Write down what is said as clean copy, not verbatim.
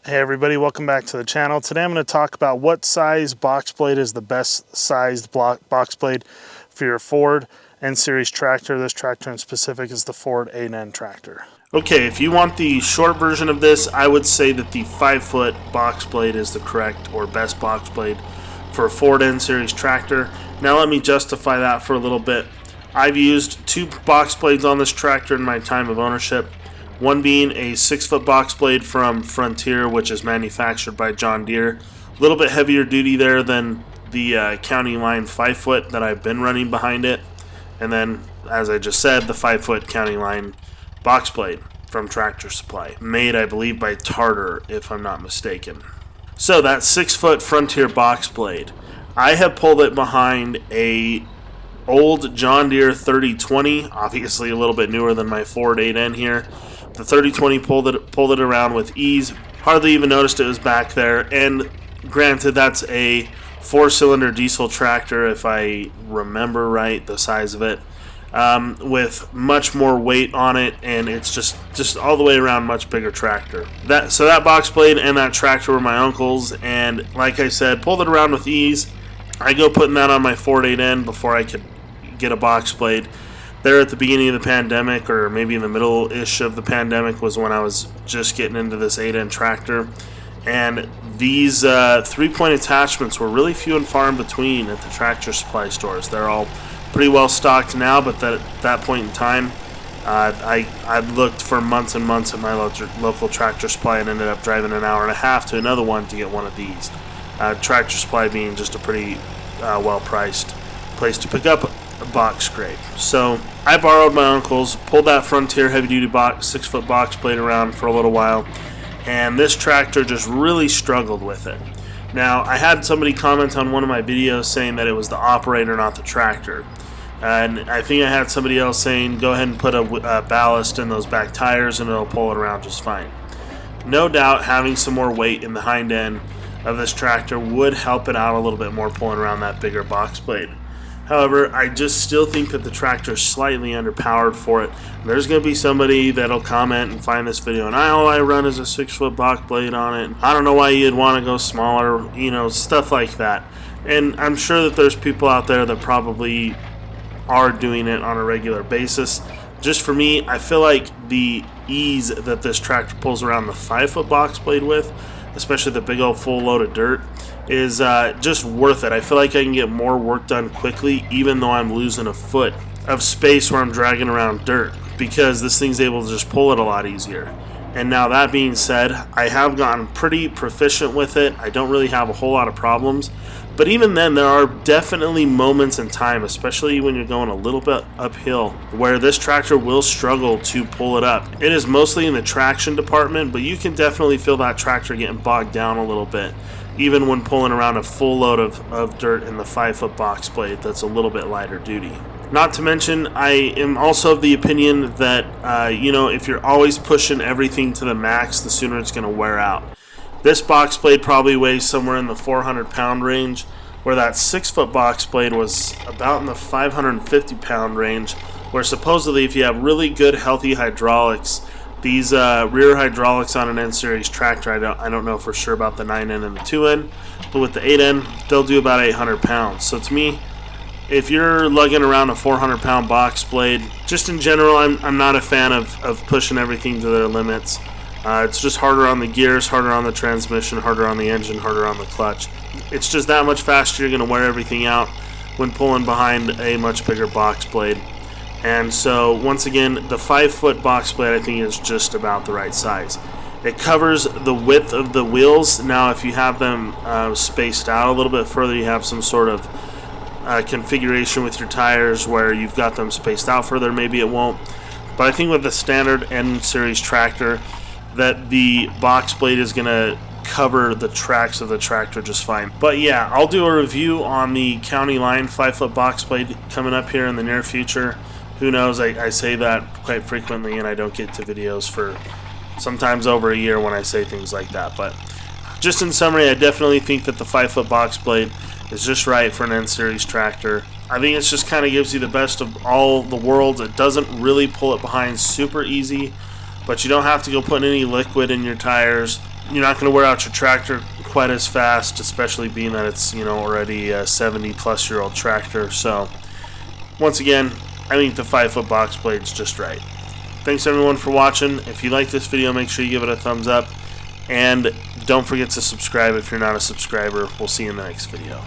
Hey everybody, welcome back to the channel. Today I'm going to talk about what size box blade is the best sized box blade for your Ford N-Series tractor. This tractor in specific is the Ford 8N tractor. Okay, if you want the short version of this, I would say that the 5-foot box blade is the correct or best box blade for a Ford N-Series tractor. Now let me justify that for a little bit. I've used 2 box blades on this tractor in my time of ownership. One being a 6-foot box blade from Frontier, which is manufactured by John Deere. A little bit heavier duty there than the County Line 5-foot that I've been running behind it. And then, as I just said, the 5-foot County Line box blade from Tractor Supply. Made, I believe, by Tartar, if I'm not mistaken. So that 6-foot Frontier box blade, I have pulled it behind a old John Deere 3020, obviously a little bit newer than my Ford 8N here. The 3020 pulled it around with ease. Hardly even noticed it was back there. And granted, that's a 4-cylinder diesel tractor, if I remember right, the size of it, with much more weight on it, and it's just all the way around much bigger tractor. So that box blade and that tractor were my uncle's, and like I said, pulled it around with ease. I go putting that on my Ford 8N before I could get a box blade. There at the beginning of the pandemic, or maybe in the middle-ish of the pandemic, was when I was just getting into this 8N tractor. And these 3-point attachments were really few and far in between at the Tractor Supply stores. They're all pretty well stocked now, but at that point in time, I looked for months and months at my local Tractor Supply and ended up driving an hour and a half to another one to get one of these. Tractor Supply being just a pretty well-priced place to pick up a box scrape. So I borrowed my uncle's, pulled that Frontier heavy-duty 6-foot box blade around for a little while, and this tractor just really struggled with it. Now, I had somebody comment on one of my videos saying that it was the operator, not the tractor. And I think I had somebody else saying, go ahead and put a ballast in those back tires and it'll pull it around just fine. No doubt having some more weight in the hind end of this tractor would help it out a little bit more pulling around that bigger box blade. However, I just still think that the tractor is slightly underpowered for it. There's going to be somebody that'll comment and find this video, and all I run is a 6-foot box blade on it. I don't know why you'd want to go smaller, stuff like that. And I'm sure that there's people out there that probably are doing it on a regular basis. Just for me, I feel like the ease that this tractor pulls around the 5-foot box blade with, especially the big old full load of dirt, is just worth it. I feel like I can get more work done quickly, even though I'm losing a foot of space where I'm dragging around dirt, because this thing's able to just pull it a lot easier. And now that being said, I have gotten pretty proficient with it. I don't really have a whole lot of problems, but even then there are definitely moments in time, especially when you're going a little bit uphill, where this tractor will struggle to pull it up. It is mostly in the traction department, but you can definitely feel that tractor getting bogged down a little bit, even when pulling around a full load of dirt in the 5-foot box blade that's a little bit lighter duty. Not to mention, I am also of the opinion that, if you're always pushing everything to the max, the sooner it's going to wear out. This box blade probably weighs somewhere in the 400-pound range, where that 6-foot box blade was about in the 550-pound range, where supposedly if you have really good, healthy hydraulics, these rear hydraulics on an N-Series tractor, I don't know for sure about the 9N and the 2N, but with the 8N, they'll do about 800 pounds. So to me, if you're lugging around a 400-pound box blade, just in general, I'm not a fan of pushing everything to their limits. It's just harder on the gears, harder on the transmission, harder on the engine, harder on the clutch. It's just that much faster. You're going to wear everything out when pulling behind a much bigger box blade. And so, once again, the 5-foot box blade I think is just about the right size. It covers the width of the wheels. Now, if you have them spaced out a little bit further, you have some sort of configuration with your tires where you've got them spaced out further, maybe it won't. But I think with the standard N-Series tractor, that the box blade is going to cover the tracks of the tractor just fine. But yeah, I'll do a review on the County Line 5-foot box blade coming up here in the near future. Who knows, I say that quite frequently and I don't get to videos for sometimes over a year when I say things like that. But just in summary, I definitely think that the 5-foot box blade is just right for an N-Series tractor. I think it just kind of gives you the best of all the worlds. It doesn't really pull it behind super easy, but you don't have to go putting any liquid in your tires. You're not going to wear out your tractor quite as fast, especially being that it's, you know, already a 70-plus-year-old tractor. So, once again, I think the 5-foot box blade's just right. Thanks everyone for watching. If you like this video, make sure you give it a thumbs up. And don't forget to subscribe if you're not a subscriber. We'll see you in the next video.